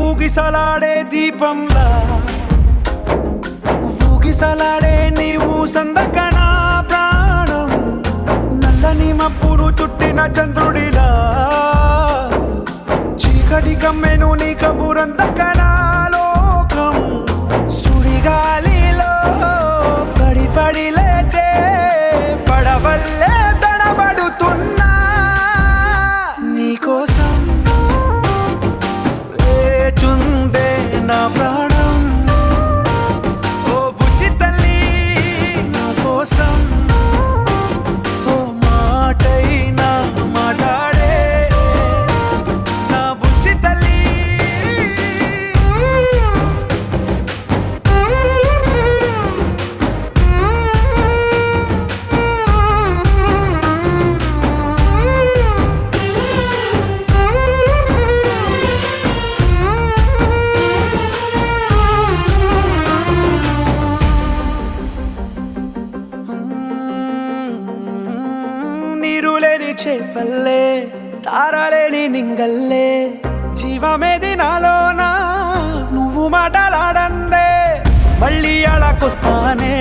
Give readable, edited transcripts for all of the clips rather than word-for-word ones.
ఊగిసలాడే దీపంలా ఊగిసలాడే నీవు సందకనా ప్రాణం నల్లని మబ్బులు చుట్టిన చంద్రుడిలా చీకటి కమ్మెను నీ కబురందకనా లోకం సుడిగాలిలో పడి పడి లేచే పడవల్లే తడబడుతున్నా నీకోసం వేచుందే నా ప్రాణం ఓ బుజ్జి తల్లి నా కోసం ఓ మాటైనా మాట్లాడే నా బుజ్జి తల్లి నీరు లేని చేపల్లే తారలేని నింగల్లే జీవమేది నాలోనా నువ్వు మాటలాడందే మళ్ళీ అళకొస్తానే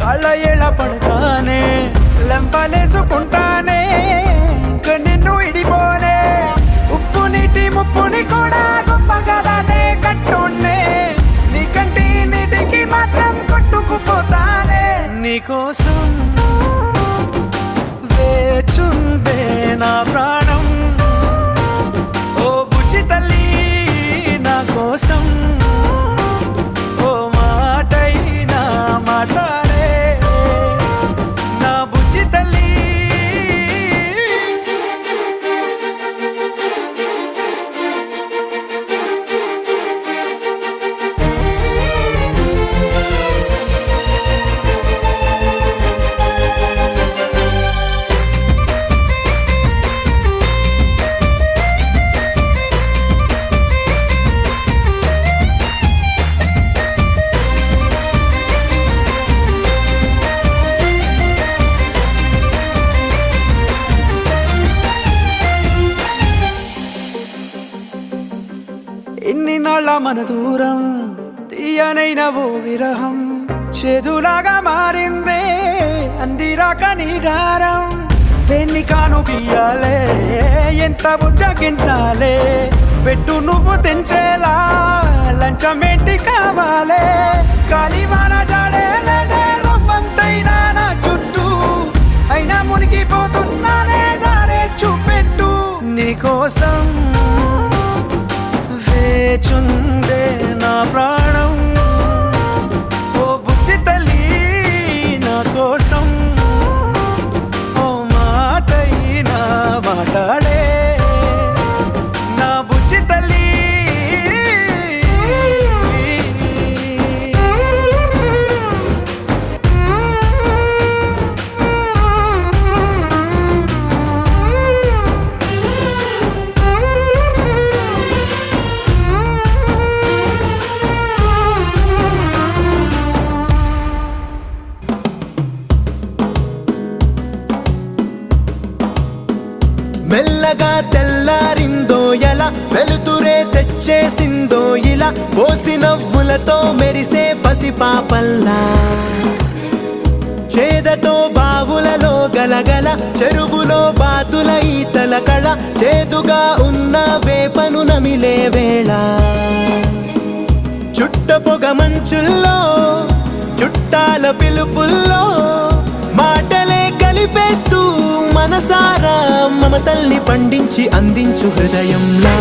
కాళ్ళ ఏళ్ళ పడతానే లెంపలేసుకుంటానే ఇంక నిన్ను ఇడిపోనే ఉప్పు నీటి ముప్పుని కూడా గొప్పగా దాటే కట్టున్నే నీ కంటి నీటికి మాత్రం కొట్టుకుపోతానే నీకోసం వేచుందే నా ప్రాణం ఓ బుజ్జి తల్లి నా కోసం ఓ మాటైనా మాట్లాడే నా బుజ్జి తల్లి ఎన్ని నాళ్ళ మన దూరం తీయనైన ఓ విరహం చేదులాగా మారిందే అందిరాక నీగారం దేన్ని కాను గీయాలే ఎంత బుజ్జగించాలే పెట్టు నువ్వు తెంచేలా లంచమేంటి కావాలే కాలివాన జాడేలేదే రవ్వంతైనా నా చుట్టూ అయినా మునిగిపోతున్నానే దారే చూపెట్టు నీకోసం వేచుందే నా ప్రాణం ఓ బుజ్జి తల్లి నా కోసం ఓ మాటైనా మాట్లాడే నా బుజ్జి తల్లి మెల్లగా తెల్లారిందో ఎలా వెలుతురే తెచ్చేసిందో ఇలా పోసి నవ్వులతో మెరిసే పసిపాపల్లా చేదతో బావులలో గలగల చెరువులో బాతుల ఈతల కళ చేదుగా ఉన్న వేపను నమిలే వేళ చుట్ట పొగ మంచుల్లో చుట్టాల పిలుపుల్లో మాటలే కలిపేస్తూ మనసారా మమతల్ని పండించి అందించు హృదయంలో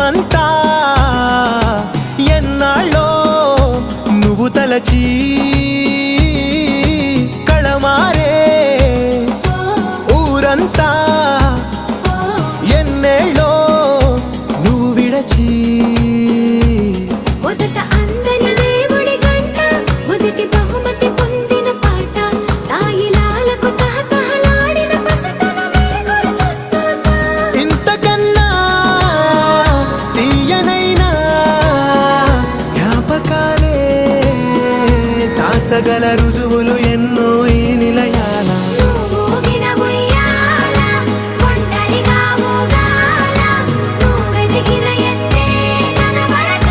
జన్మంతా ఎన్నాళ్ళో నువ్వు తలచి కళమారే ఊరంతా ఎన్నేళ్ళో నువ్వు విడచి మొదట అందని దేవుడి గంట మొదటి బహుమతి పొందిన పాట తాయిలాలకు తహతహలాడిన పసితనమే గుర్తొస్తుందా ఇంతకన్నా తీయనైనా జ్ఞాపకాలే దాచగల రుజువులు ఎన్నో ఈ నిలయాల నువ్వు ఊగిన ఉయ్యాల కొండలిగా ఊగాల నువ్వు వెతికిన ఎత్తే కనబడక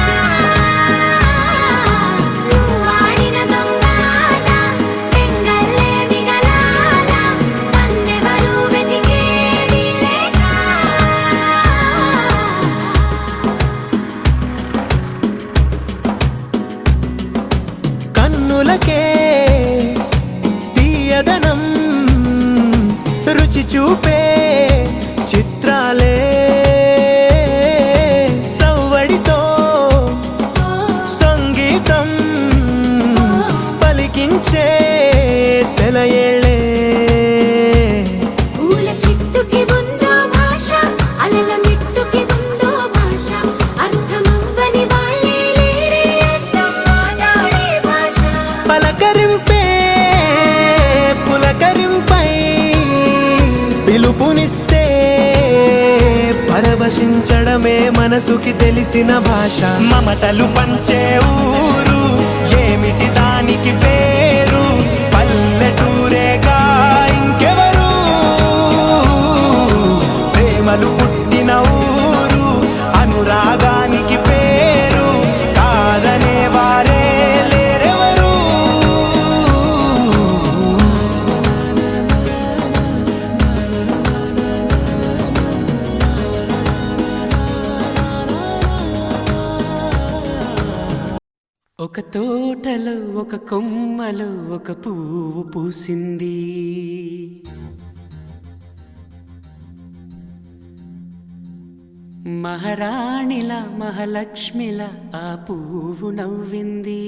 నువ్వు ఆడిన దొంగాట పెంగల్లే మిగలాల నన్నెవరూ వెతికేది లేక కన్నులకే తీయదనం రుచి చూపే చిత్రాలే సవ్వడితో సంగీతం పలికించే సెలయేళే పూల చెట్టుకి ఉందో భాష అలల మిట్టుకి ఉందో భాష అర్థమవ్వని వాళ్ళే లేరే అర్థం మాట్లాడే భాష పలకరింపే పులకరింపై పిలుపునిస్తే పరవశించడమే మనసుకి తెలిసిన భాష మమతలు పంచే ఊరు ఏమిటి దానికి పేరు పల్లెటూరేగా ఇంకెవరు ప్రేమలు పుట్టిన ఊరు అనురాగానికి పేరు కాదనే వారే లేరెవరు ఒక తోటలో ఒక కొమ్మలో ఒక పువ్వు పూసింది. మహారాణిలా మహాలక్ష్మిలా ఆ పువ్వు నవ్వింది.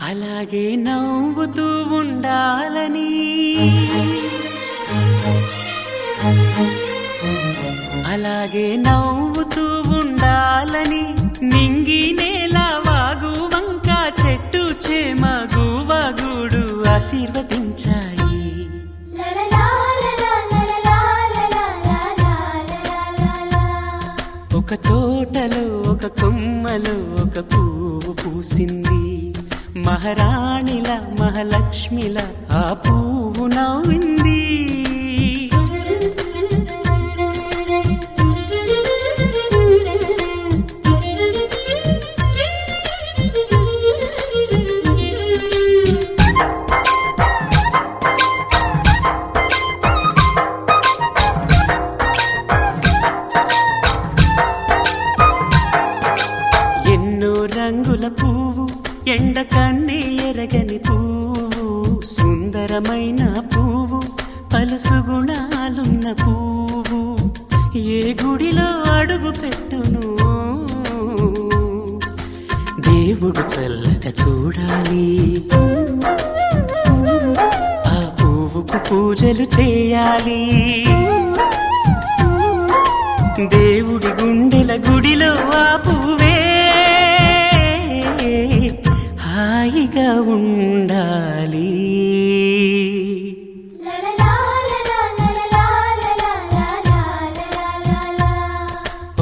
అలాగే నవ్వుతూ ఉండాలని, అలాగే నవ్వుతూ ఉండాలని నింగి నేల వాగు వంక చెట్టు చేమ గువగూడు ఆశీర్వదించాయి. ఒక తోటలో ఒక కొమ్మలో ఒక పువ్వు పూసింది. మహారాణిల మహాలక్ష్మిల ఆ పువ్వు నవ్వింది. రంగుల పువ్వు ఎండ కన్నే ఎరగని పువ్వు, సుందరమైన పువ్వు పలుసు గుణాలున్న పువ్వు, ఏ గుడిలో అడుగు పెట్టును దేవుడు చల్లగా చూడాలి. ఆ పువ్వుకు పూజలు చేయాలి. దేవుడి గుండెల గుడిలో ఆ పువ్వే హాయిగా ఉండాలి.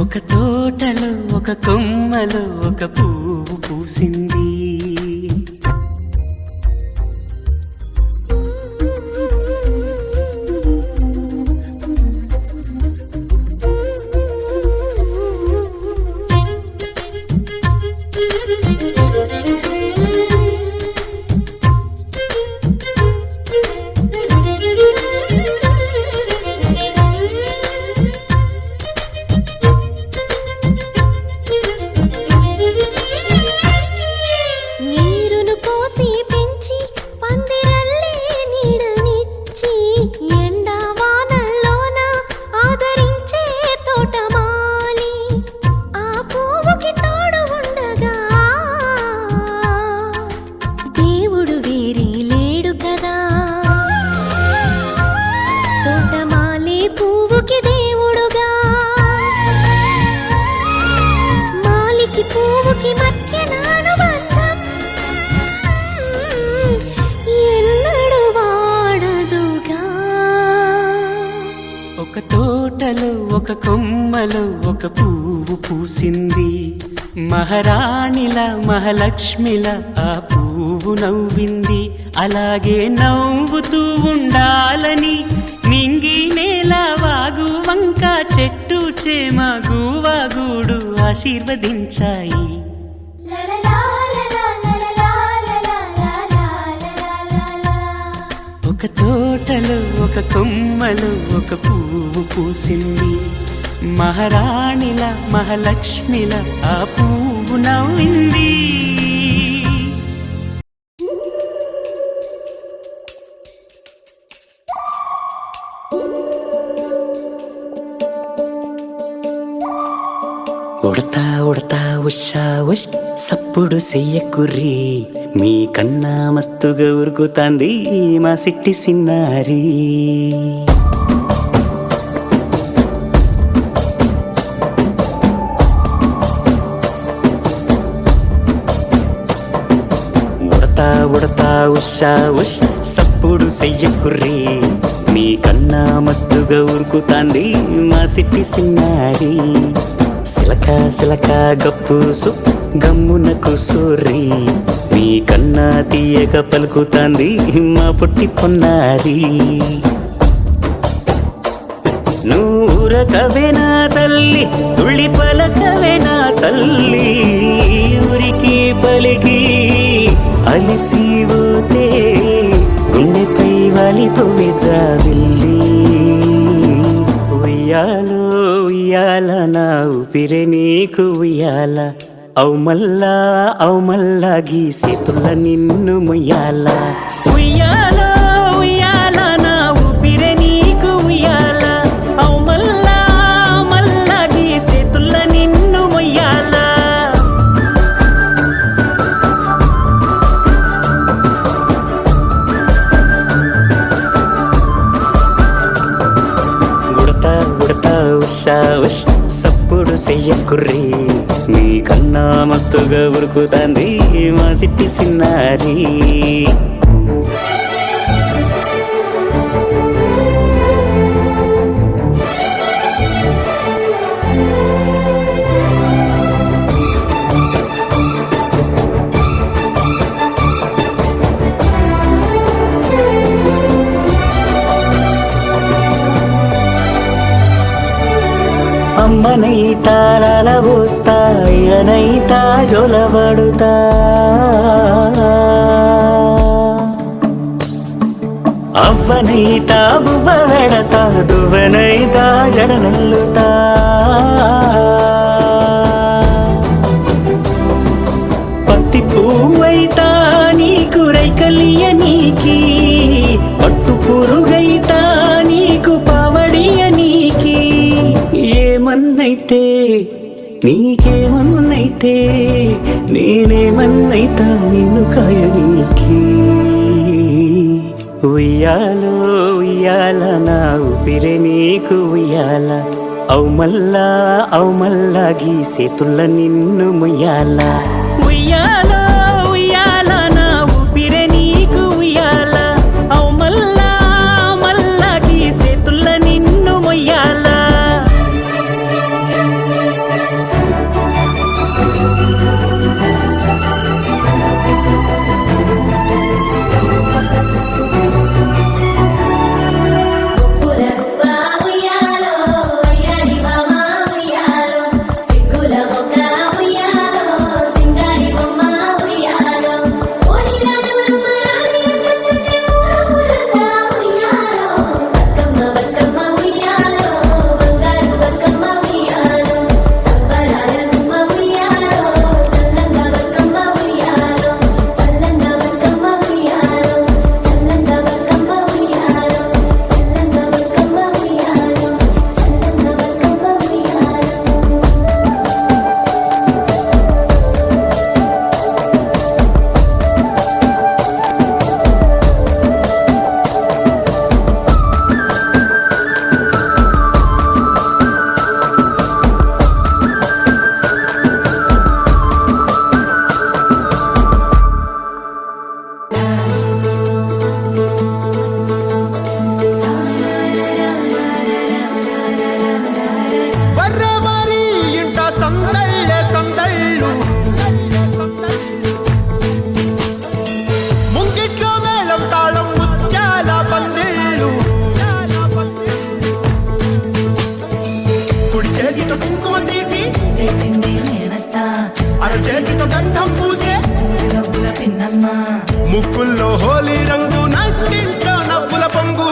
ఒక తోటలో ఒక కొమ్మలో ఒక పువ్వు పూసింది. ఒక కొమ్మలో ఒక పువ్వు పూసింది. మహారాణిల మహాలక్ష్మిల ఆ పువ్వు నవ్వింది. అలాగే నవ్వుతూ ఉండాలని నింగి నేల వాగు వంక చెట్టు చేమ గువాగూడు ఆశీర్వదించాయి. ఒక తోటలో ఒక కొమ్మలో ఒక పువ్వు పూసింది. మహారాణిల మహాలక్ష్మిల ఆ పువ్వు నవ్వింది. ఉడతా ఉడతా ఉషా ఉష్ సప్పుడు చెయ్యకుర్రి, మీ కన్నా మస్తుగా ఉరుకుతాంది మా సిట్టి సిన్నారి. ఉడతా ఉడతా ఉషా ఉష్ సప్పుడు చెయ్యకుర్రి, మీ కన్నా మస్తుగా ఉరుకుతాంది మా సిట్టి సిన్నారి. సిలక సిలక గప్పుసు గమ్మున కూసోర్రి, మీ కన్నా తీయక పలుకుతాంది మా పొట్టి పొన్నారి. నూరకవేనా తల్లి తుళ్ళి పలకవేనా తల్లి, ఊరికి పలికి అలిసిపోతే గుండెపై వాలిపోవే జాబిల్లి. ఉయ్యాలో ఉయ్యాల నా ఊపిరే నీకు ఉయ్యాల, అవు మల్లా గీసేతుల్ల నిన్ను ముయ్యాల. ఉయ్యాలో ఉయ్యాల నా ఊపిరే నీకు ఉయ్యాల, అవు మల్లా గీసేతుల్ల నిన్ను ముయ్యాల. ఉడతా ఉడతా ఉషా ఉష్ సప్పుడు చెయ్యకుర్రి, మీ కన్నా మస్తుగా ఉరుకుతాంది మా సిట్టి సిన్నారి. అమ్మనైతా లలబోస్తా, అయ్యనైతా జొలబడుతా, అవ్వనైతా బువ్వ వెడతా, దువ్వనైతా జడనల్లుతా. పత్తి పువ్వైతా నీకు రైకలియ నీకి, పట్టు పురుగైతా నీకు పావడియ నీకి. ఏమన్నైతే నీకేమన్నైతే నేనేమన్నైతా నిన్ను కాయనీకి. ఉయ్యాలో ఉయ్యాల నా ఊపిరే నీకు ఉయ్యాల, అవు మల్లా గీసేతుల్ల నిన్ను ముయ్యాల. ఉయ్యాలో ఉయ్యాల నా ఊపిరే నీకు ఉయ్యాల, అవు మల్లా గీసేతుల్ల నిన్ను ముయ్యాల. ఉయ్యాలో సింగారి బొమ్మ గంధం పూసే నవ్వుల పిన్నమ్మ ముక్కుల్లో హోలీ రంగు నట్టింట్లో నవ్వుల పొంగు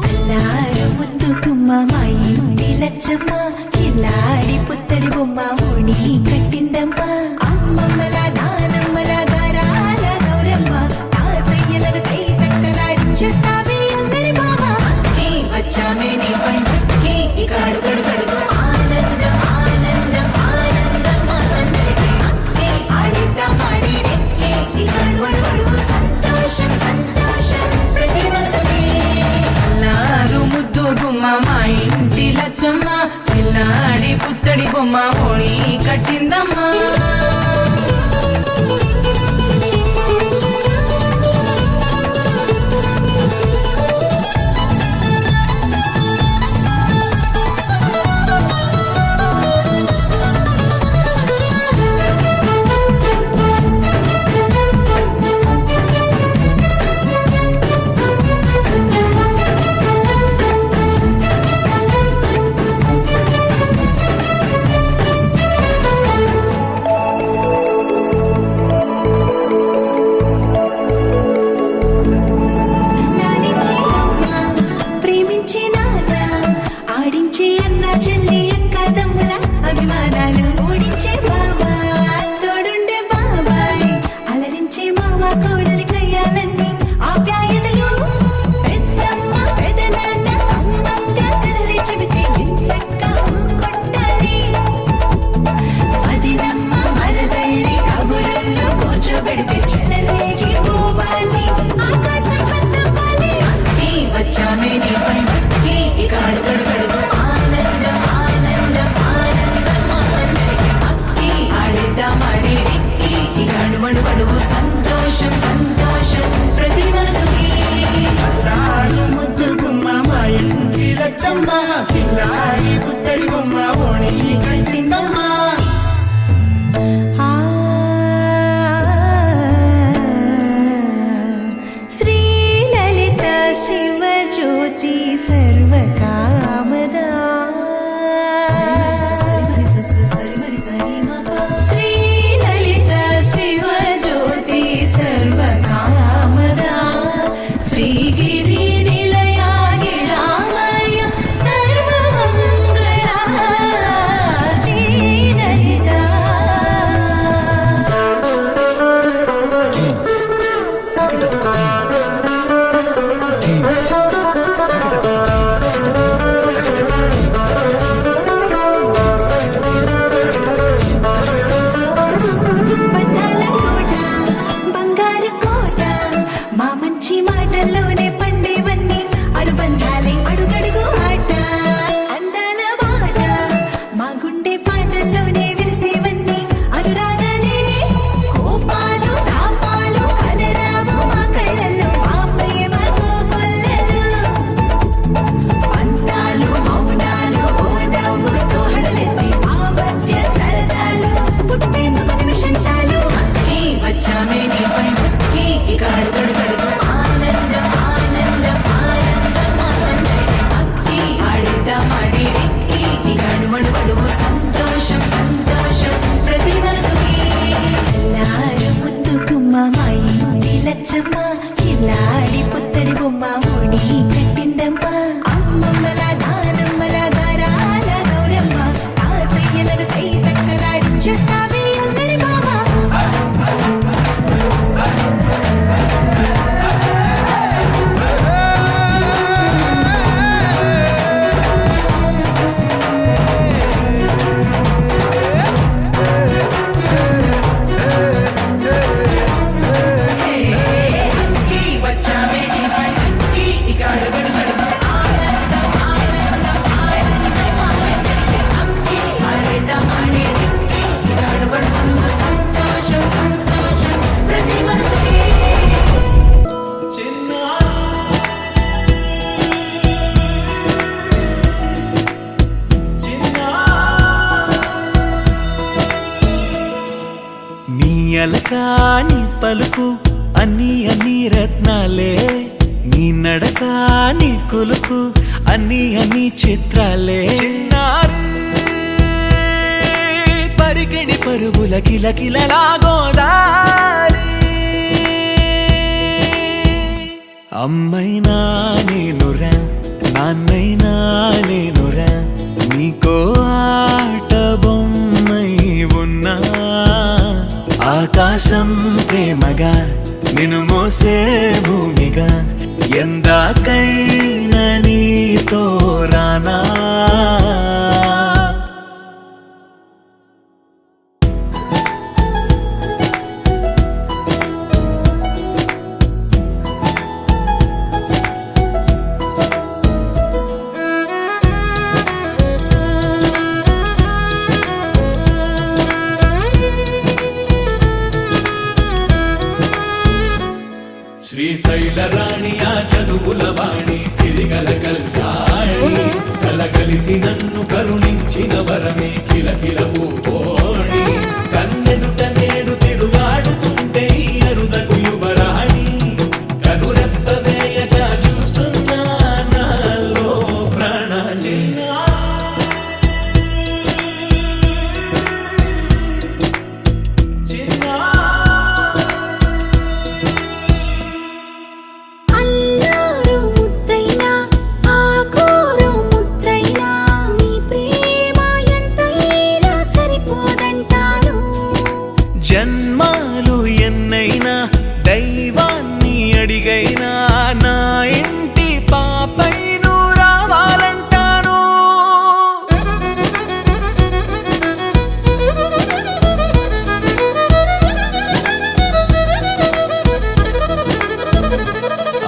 అల్లారు ముద్దు గుమ్మ మా ఇంటి లచ్చమ్మ కిల్లాడి పుత్తడి బొమ్మ ఓణి కట్టిందమ్మ అమ్మమ్మల నానమ్మల గారాల గౌరమ్మ తాతయ్యలను కై తట్టలాడించేస్తావే అల్లరి మామ నీ వచ్చామే నీ పంటకి ఇక అడుగడుగడుగు ఆనందం ఆనందం ఆనందం అందరికీ అక్కి ఆడిద్దాం ఆడేడెక్కి ఇక అడుగడుగడుగు సంతోషం సంతోషం ప్రతి మనసుకి అల్లారు ముద్దు గుమ్మ మా ఇంటి లచ్చమ్మ పిల్లాడి పుత్తడి బొమ్మ ఓణి కట్టిందమ్మా లాలించే అమ్మ ప్రేమించే నాన్న ఆడించే అన్న చెల్లి అక్క తమ్ముల అభిమానాలు ఓడించే బాబా తోడుండే బాబాయ్ అలరించే మామ కోడలి కయ్యాలన్నీ ఆప్యాయతలు పెద్దమ్మ పెదనాన్న అమ్మంగా కథలే చెబితే ఎంచక్కా కొట్టాలి అదినమ్మ మరదళ్ళి కబురుల్లో కూర్చోబెడితే చెలరేగి పోవాలి ఆకాశం హద్దవ్వాలి నీ వచ్చామే నీ పంటకి ఇక అడుగడుగడుగు ఆనందం ఆనందం ఆనందం అందరికీ అక్కి ఆడిద్దాం ఆడేడిక్కి ఇక అడుగడుగడుగు సంతోషం సంతోషం ప్రతి మనసుకి ముద్దు గుమ్మ మా ఇంటి లచ్చమ్మ పిల్లాడి పుత్తడి బొమ్మ ఓణి కట్టిందమ్మా శ్రీ లలిత శివ జ్యోతి సర్వకామదా శ్రీ లలిత శివ జ్యోతి సర్వకామదా శ్రీగిరి నిలయా గిరామయ సర్వమంగళా శ్రీ లలిత బంధాల కోట బంగారు కోట మా మంచి మాటల్లోనే పండేవన్నీ అనుబంధాలే అడుగడుగు ఆట అందాల మాట మా గుండె పాటల్లోనే విరిసేవన్నీ అనురాగాలే కోపాలు తాపాలు కనరావు మా కళ్ళల్లో మా ప్రేమ కోకొల్లలు పంతాలు మౌనాలు ఓ నవ్వుతో హడలెత్తి మా మధ్య సరదాలు పుట్టేందుకు నిమిషం చాలు నీ వచ్చామే నీ పంటకి ఇక అడుగడుగడుగు ఆనందం ఆనందం ఆనందం అందరికీ అక్కి ఆడిద్దాం ఆడేడిక్కి ఇక అడుగడుగడుగు సంతోషం సంతోషం ప్రతి మనసుకి అల్లారు ముద్దు గుమ్మ మా ఇంటి లచ్చమ్మ కిల్లాడి పుత్తడి బొమ్మ ఓణి కట్టిందమ్మ అమ్మమ్మల నానమ్మల గారాల గౌరమ్మ తాతయ్యలను కై తక్కలాడించేస్తావే అల్లరి మామ అక్కి వచ్చామే నీ పంటకి ఇక అడుగడుగడుగు ఆనందం ఆనందం ఆనందం అందరికీ అక్కి ఆడిద్దాం ఆడేడిక్కి ఇక అడుగడుగడుగు సంతోషం సంతోషం ప్రతి మనసుకి నీ అలకా నీ పలుకు అన్ని అన్ని రత్నాలే నీ నడక నీ కొలుకు అన్ని అన్ని చిత్రాలే చిన్నారి పిడికిడి పరుగుల కిలకిలలా గోదారి అమ్మైనా నేనురా నాన్నైనా నేనురా నీకో ఆట బొమ్మై ఉన్నా ఆకాశం ప్రేమగా నిన్ను మోసే భూమిగా ఎందాకైనా నీతో రానా శ్రీశైల రాణి ఆ చదువుల వాణి సిరిగల కల్యాణి కలగలిసి నన్ను కరుణించిన వరమే కిలకిల పూకోణి కన్నెదుట నేడు తిరుగాడుతుంటే ఈ అరుదకు యువరాణి కనురెప్ప వేయక చూస్తున్నా నాలో ప్రాణ అల్లారు ముద్దైనా ఆకోరు ముద్దైనా నీ ప్రేమ ఎంతైనా సరిపోదంటాను జన్మాలు ఎన్నైనా దైవాన్ని అడిగైనా నా ఇంటి పాపై నువ్వు రావాలంటాను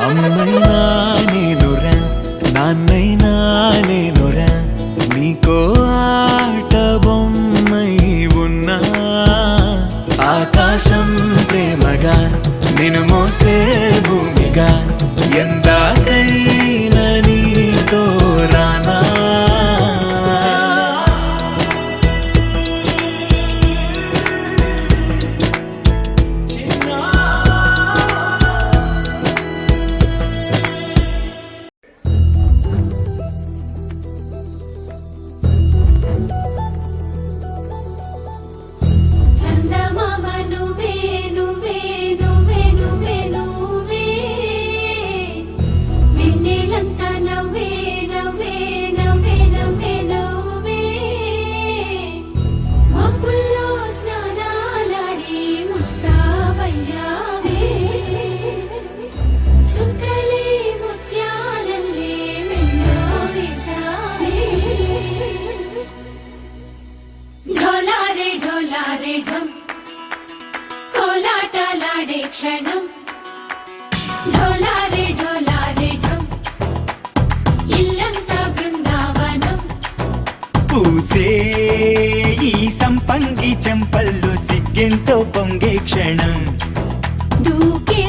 అమ్మైనా నేనురా నాన్నైనా నేనురా నీకో ఆట బొమ్మై ఉన్నా ఆకాశం ప్రేమగా నిన్ను మోసే భూమిగా ఎందాకైనా నీతో రానా చందమామ నువ్వే నువ్వే నువ్వే నువ్వే నువ్వే వెన్నెలంతా నవ్వే నవ్వే నవ్వే నవ్వే నవ్వే మబ్బుల్లో స్నానాలాడి ముస్తాబయ్యావే చుక్కలే ముత్యాలల్లే వెన్నో వేసావే ఢోలారే ఢోలారే ఢం కోలాటలాడే క్షణం ఢోలారే ఢోలారే ఢం ఇల్లంతా బృందావనం పూసే ఈ సంపంగి చెంపల్లో సిగ్గెంతో పొంగే క్షణం దూకే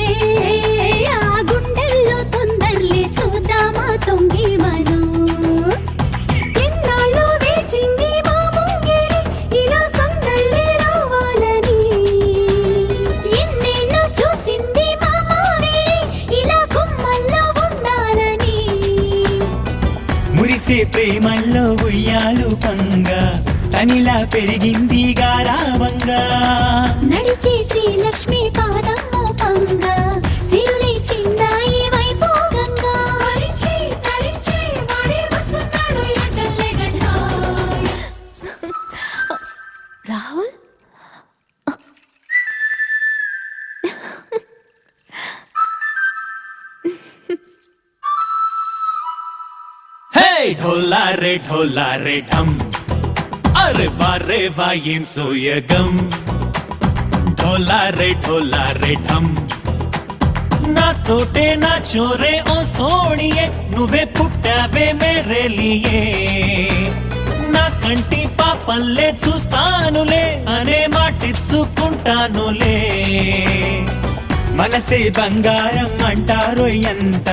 ఆ గుండెల్లో తొందరలే చూద్దామా తొంగి మనం ఎన్నాళ్ళు వేచింది మా ముంగిరి ఇలా సందళ్ళే రావాలని ఎన్నేళ్ళు చూసింది మా మావిడి ఇలా గుమ్మల్లో ఉండాలని మురిసే ప్రేమల్లో ఉయ్యాలు పంగా తనిలా పెరిగింది గారావంగా నడిచే శ్రీలక్ష్మి పాదమ్మో పంగా సిరులే చిందాయి వైభోగంగా తరించి తరించి వాడే వస్తున్నాడు ఎండలే గడ్డ రాహుల్ హే ఢోలా రే ఢమ్ అరే వా ఏం సోయగం ఢోలా రే ఢమ్ నాతోటే నా చోరే ఓ సోణియే నువ్వే పుట్టావే మేరే లియే నా కంటి పాపల్లే చూస్తానులే అనే మాటిచ్చుకుంటానులే మనసే బంగారం అంటారో ఎంత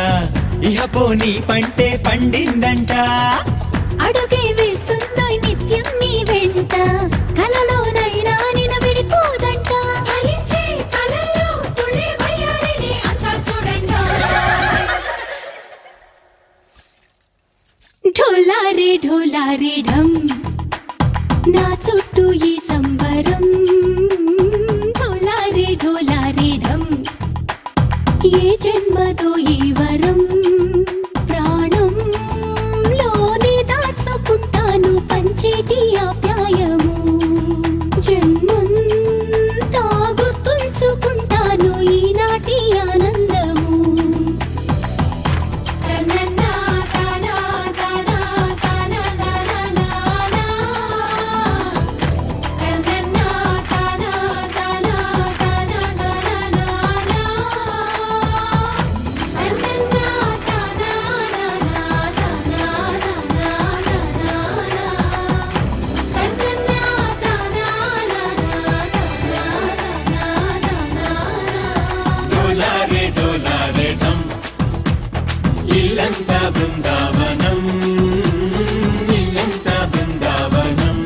ఇహ పోనీ పంటే పండిందంట అడుగే వేస్తుందో నిత్యం నీ వెంట కలలోనైనా నిన విడిపోదంట ఫలించే కలలో తుళ్ళే వయ్యారిని అంతా చూడండి ఢోలారే ఢోలారే ఢమ్ నా చుట్టూ ఈ సంబరం ఏ జన్మదో ఈ వరం ప్రాణంలోనే దాచుకుంటాను పంచేటి ఆప్యాయము జన్మంతా గుర్తుంచుకుంటాను ఈనాటి ఆనందము తనన్నా తనా తనా తనా తనా తనన్నా తనా తనా తనా తనా తనన్నా తనా డోలారే డోలారే డం ఇల్లంతా బృందావనం ఇల్లంతా Brindavanam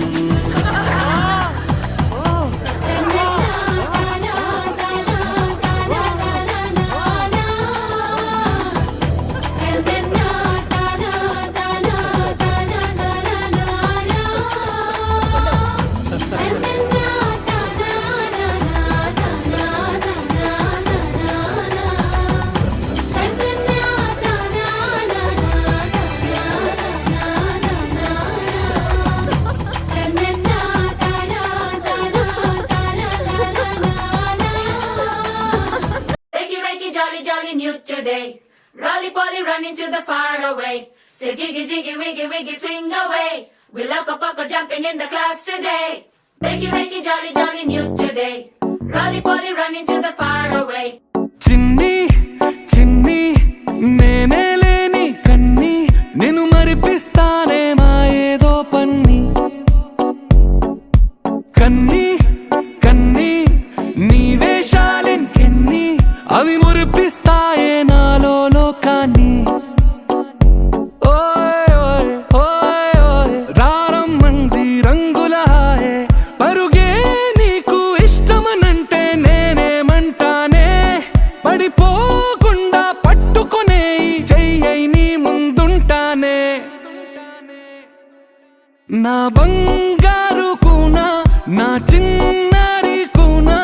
Wakey, wakey, jolly, jolly, new today. Rolly poly, running to the far away. Say jiggy, jiggy, wiggy, wiggy, sing away. We loco poco jumping in the clouds today. Wakey, wakey, jolly, jolly, new today. Rolly poly, running to the far away. చిన్ని చిన్ని నేనే లేని కన్ని నేను మరిపిస్తానే మా ఏదో పన్ని కన్ని కన్ని నీ వేషాలెన్కెన్ని అవి మురిపిస్తాయే నాలో లోకాన్ని ఓయ్ ఓయ్ ఓయ్ ఓయ్ రారమ్మంది రంగుల హాయే పరుగే నీకు ఇష్టమనంటే నేనేమంటానే పడిపోకుండా పట్టుకునే చెయ్యై నీ ముందుంటానే నా బంగారు కూనా నా చిన్నారి కూనా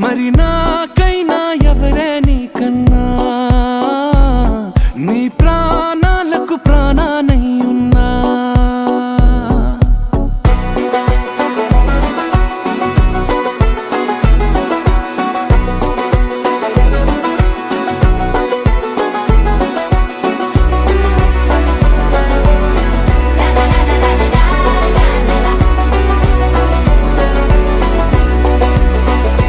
మరి నాకైనా ఎవరే నీకన్నా నీ ప్రాణాలకు ప్రాణానై ఉన్నా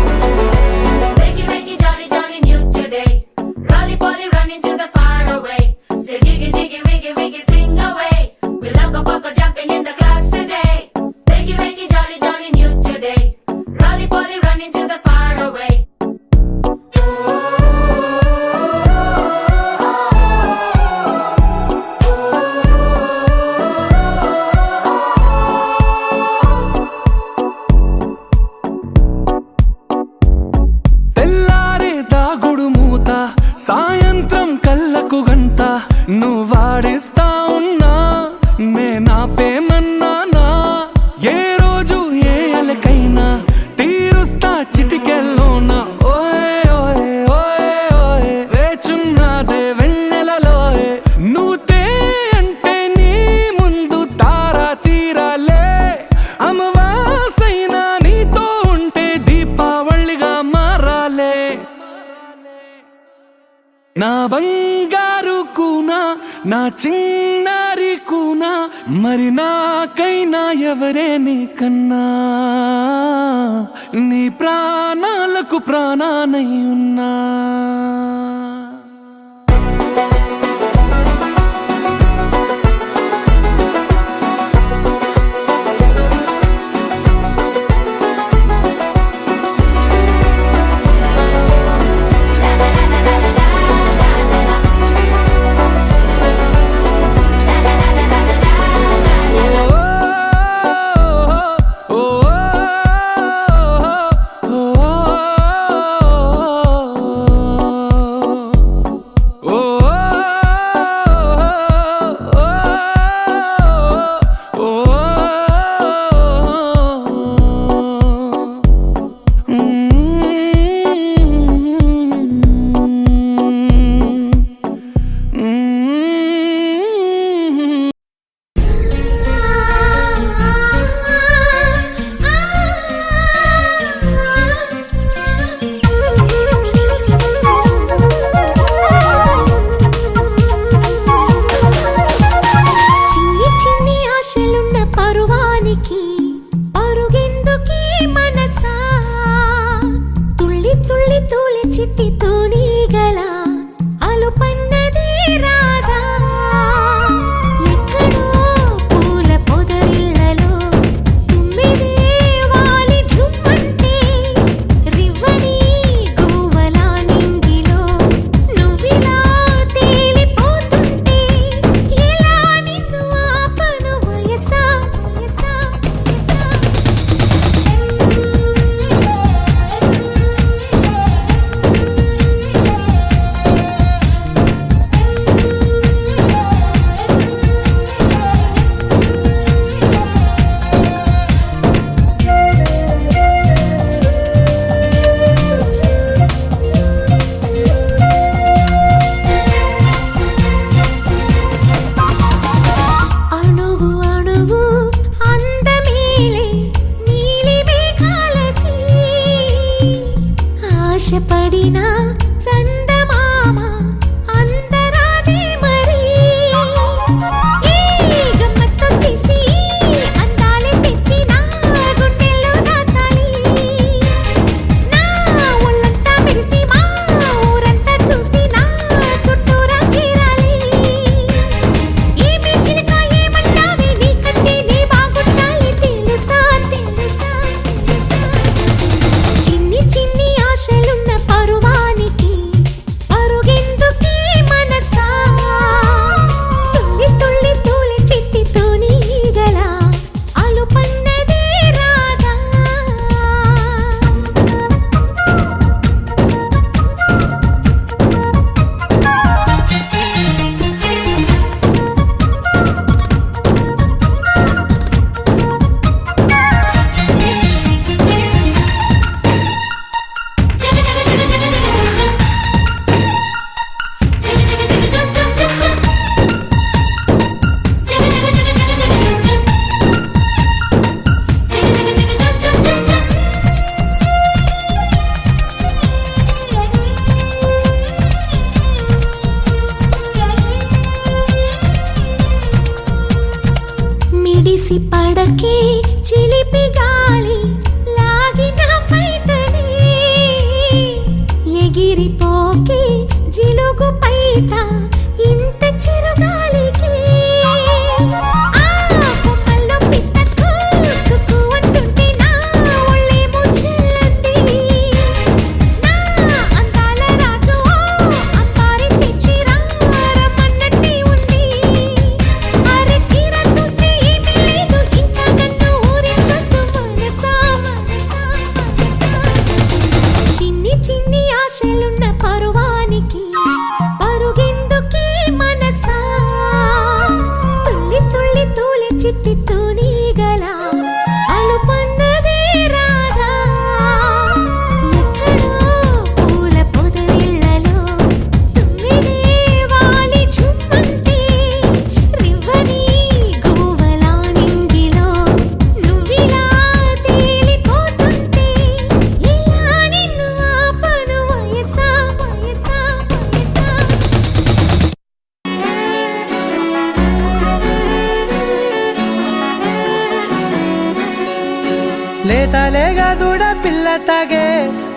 Wakey, wakey, jolly, jolly, new today. Rolly poly, running to the far away. Say jiggy, jiggy, wiggy, wiggy, sing away. We loco poco jumping in the clouds today. Wakey, wakey, jolly, jolly, new today. Rolly poly, running to the far away. తెల్లారే దాగుడు మూత సాయంత్రం కళ్ళకు గంట నువ్వాడిస్తా ఉన్నా నేనాపేమన్నానా ఏ రోజు ఏ అలకైనా తీరుస్తా చిటికెల్లోనా ఓయ్ ఓయ్ ఓయ్ ఓయ్ వేచున్నాదే వెన్నెలలోయే నువ్వుతే అంటే నీ ముందు తారా తీరాలే అమవాసైనా నీతో ఉంటే దీపావళిగా మారాలే నా బంగారు కూనా నా చిన్నారి కూనా మరి నాకైనా ఎవరే నీకన్నా నీ ప్రాణాలకు ప్రాణానై ఉన్నా ఓ లేతలేగా దూడ పిల్ల తాగే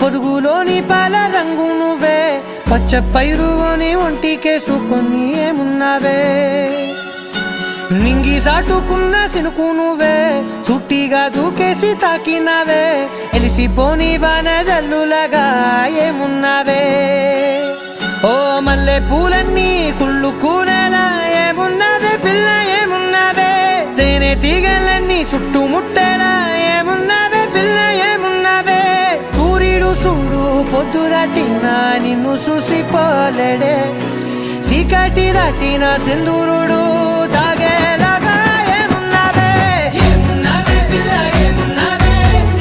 పొదుగులోని పాల రంగు నువ్వే పచ్చ పైరుని ఒంటికేసుకొని ఏమున్నావే నింగి సాటుకున్న సినుకు నువ్వే చుట్టిగా దూకేసి తాకినావే ఎలిసిపోని వాన జల్లులగా ఏమున్నావే ఓ మల్లె పూలన్నీ కుళ్ళు కూరేలా ఏమున్నావే పిల్ల ఏమున్నావే తేనె తీగలన్నీ చుట్టుముట్టేలా ఏమున్నావే పిల్ల ఏమున్నావే సూర్యుడు చూడు పొద్దురాటిన నిన్ను చూసిపోలేడే చీకటి దాటిన సింధూరుడు తాగేలాగా ఏమున్నావే ఏమున్నావే పిల్ల ఏమున్నావే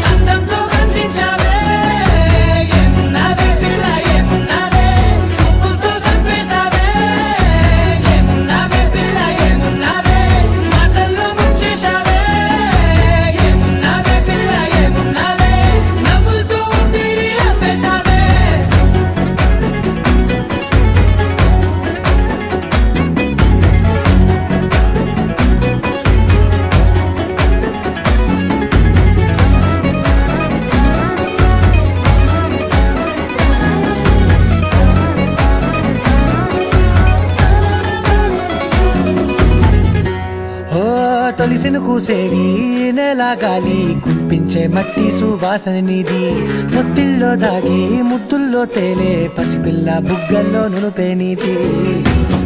అందంతో కనిపించావే ఏమున్నావే పిల్ల ఏమున్నావే సుక్కుతో చంపేశావే ఏమున్నావే పిల్ల ఏమున్నావే మాటల్లో ముంచేశావే ఏమున్నావే పిల్ల ఏమున్నావే నవ్వులతో ఊపిరి ఆపేశావే తొలిసిన కూసేరి నెల గాలి కుప్పించే మట్టి సువాసన నీది ముత్తిల్లో దాగి ముద్దుల్లో తేలే పసిపిల్ల బుగ్గల్లో నునుపే నీది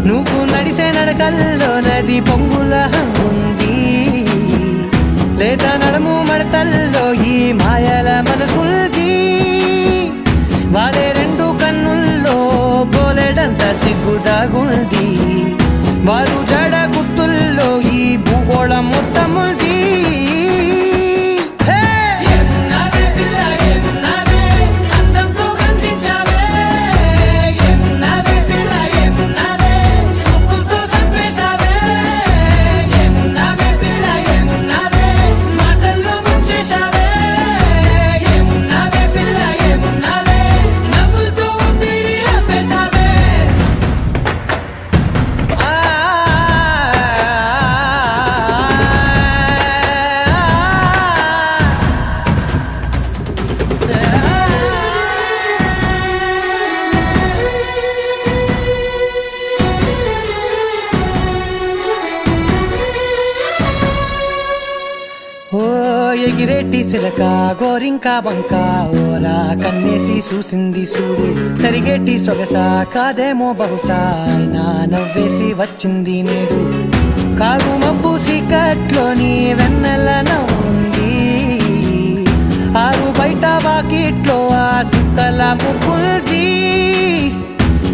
నువ్వు నడిసే నడకల్లో నది పొంగుల హంగుంది లేదా నడము మడతల్లో ఈ మాయల మనసుంది వారే రెండు కన్నుల్లో బోలెడంత సిగ్గుదాగుంది వారు జడ గుత్తుల్లో ఈ భూగోళం మొత్తముంది ఏమున్నావే పిల్ల ఏమున్నావే అందంతో కనిపించావే ఏమున్నావే పిల్ల ఏమున్నావే సుక్కుతో చంపేశావే ఏమున్నావే పిల్ల ఏమున్నావే మాటల్లో ముంచేశావే ఏమున్నావే పిల్ల ఏమున్నావే నవ్వులతో ఊపిరి ఆపేశావే ఓ ఎగిరేటి సిలక గోరింక వంక ఓరా కన్నేసి చూసింది చూడు తరిగేటి సొగస కాదేమో బహుశా అయినా నవ్వేసి వచ్చింది నేడు కారు మబ్బు సీకట్లోని వెన్నెల నవ్వుంది ఆరు బయట వాకిట్లో ఆ సుక్కల ముగ్గుల్ది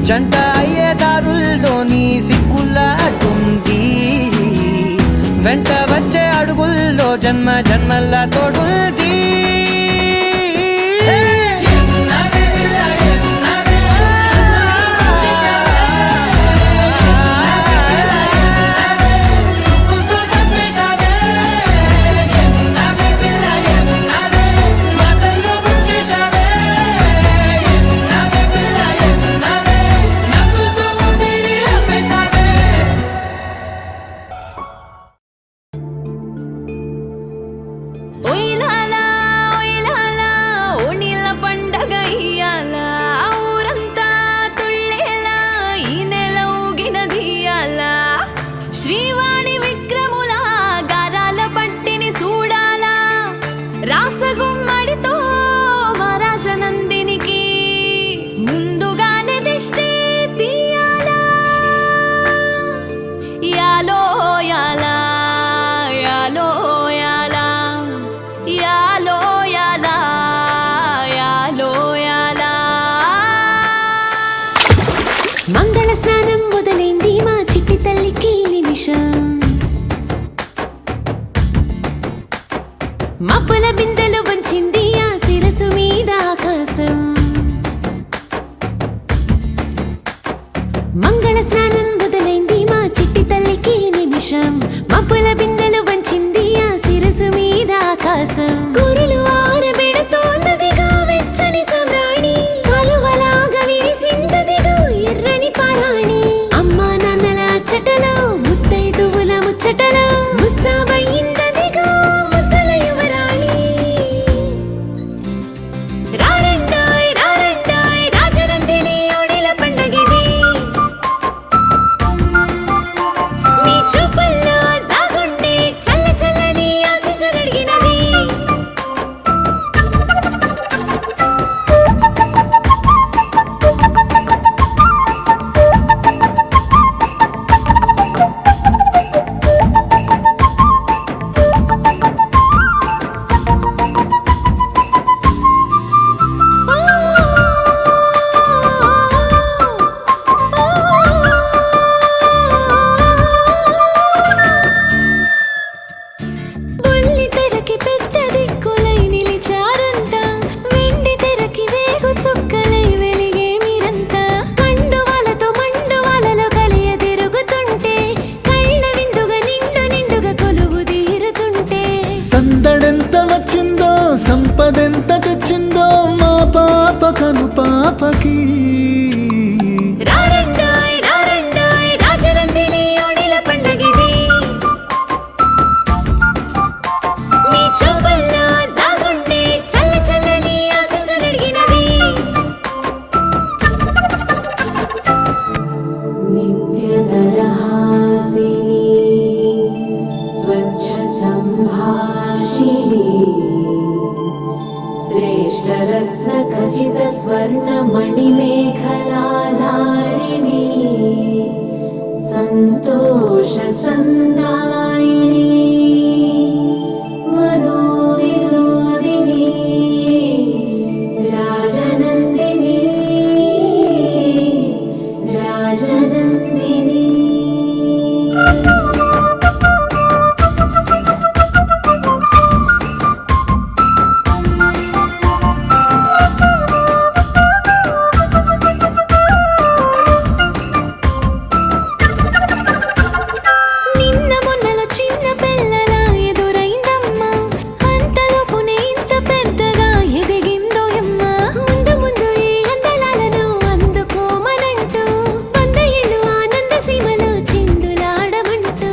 జంట అయ్యే దారుల్లోని సిగ్గుల అడ్డుంది వెంట వచ్చే అడుగుల్లో జన్మ జన్మల తోడుంది ఏమున్నావే పిల్ల ఏమున్నావే సుక్కుతో చంపేశావే ఏమున్నావే పిల్ల ఏమున్నావే మాటల్లో ముంచేశావే ఏమున్నావే పిల్ల ఏమున్నావే నవ్వులతో ఊపిరి ఆపేశావే ఒయిలాలా ఓ నీళ్ళ పండగ ఇయ్యాల ఊరంతా తుళ్ళేలా ఈ నెల ఊగినదియాల శ్రీవాణి విక్రముల గారాల పట్టిని చూడాలా రాసగుమ్మడితో మహారాజనందినికి ముందుగానే దిష్టి తీయాలా యాలో యాలా యాలో యాలా యాలో యాలా యాలో యాలా మంగళ స్నానం మొదలైంది మా చిట్టి తల్లికి నిమిషం మబ్బుల బిందెలు వంచింది ఆ శిరసు మీద ఆకాశం మంగళ స్నానం మొదలైంది మా చిట్టి తల్లికి నిమిషం మబ్బుల బిందెలు వంచింది ఆ శిరసు మీద ఆకాశం కురులు ఆరబెడుతోందదిగా వెచ్చని సమ్రాణి కలువలాగా విరిసిందదిగా ఎర్రని పారాణి అమ్మా నాన్నల అచ్చటలో ముత్తైదువుల ముచ్చటలో ముస్తాబయ్యిందదిగా ముద్దల యువరాణి రాఖీ రారండోయ్ రారండోయ్ రాజనందిని ఓణిల పండగిది మీ చూపుల్లో దాగుండే చల్ల చల్లని ఆశీస్సులడిగినది నిత్యదరహాసిని స్వచ్ఛ సంభాషిణి శ్రేష్టరత్న ఖచిత స్వర్ణ మణిమేఖలాధారిణి సంతోష సందాయిని మనోవినోదిని రాజనందిని రాజనందిని నిన్న మొన్నలో చిన్న పిల్లలా ఎదురైందమ్మా అంతలోపునే ఇంత పెద్దగా ఎదిగిందో అమ్మా ముందు ముందు ఈ అందలాలను అందుకోమనంటూ 100 ఏళ్ళు ఆనంద సీమలో చిందులాడమంటూ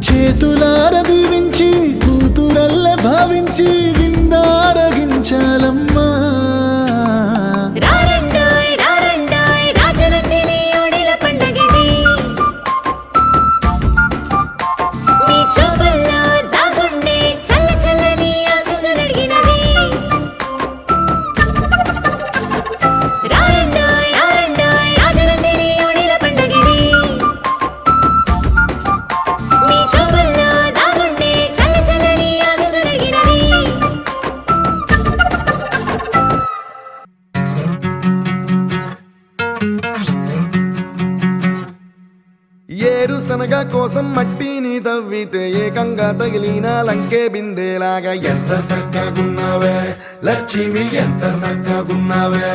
చేతులార దీవించి కూతురల్ల భావించి విందారగించాలమ్మా రారండోయ్ రారండోయ్ రాజనందిని ఓణిల పండగిది మీ చూపుల్లో దాగుండే చల్ల చల్లని ఆశీస్సులడిగినది రారండోయ్ రారండోయ్ రాజనందిని ఓణిల పండగిది మీ చూపుల్లో దాగుండే చల్ల చల్లని ఆశీస్సులడిగినది ఏరుశనగ కోసం మట్టిని తవ్వితే ఏకంగా తగిలిన లంకే బిందేలాగా ఎంత సక్కగున్నావే లక్ష్మి ఎంత సక్కగున్నావే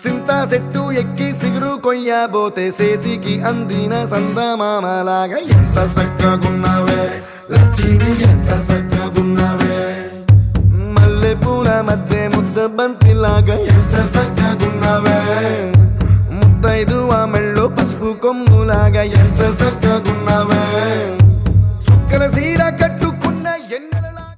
సింతా చెట్టు ఎక్కి సిగురు కొయ్యబోతే చేతికి అందిన సందమామలాగా ఎంత సక్కగున్నావే లక్ష్మి ఎంత సక్కగున్నావే మల్లె పూల మధ్య ముద్ద బంతిలాగా ఎంత సక్కగున్నావే ముద్దైదు ఆ మెళ్ళో పసుపు కొమ్ములాగా ఎంత సక్కగున్నావే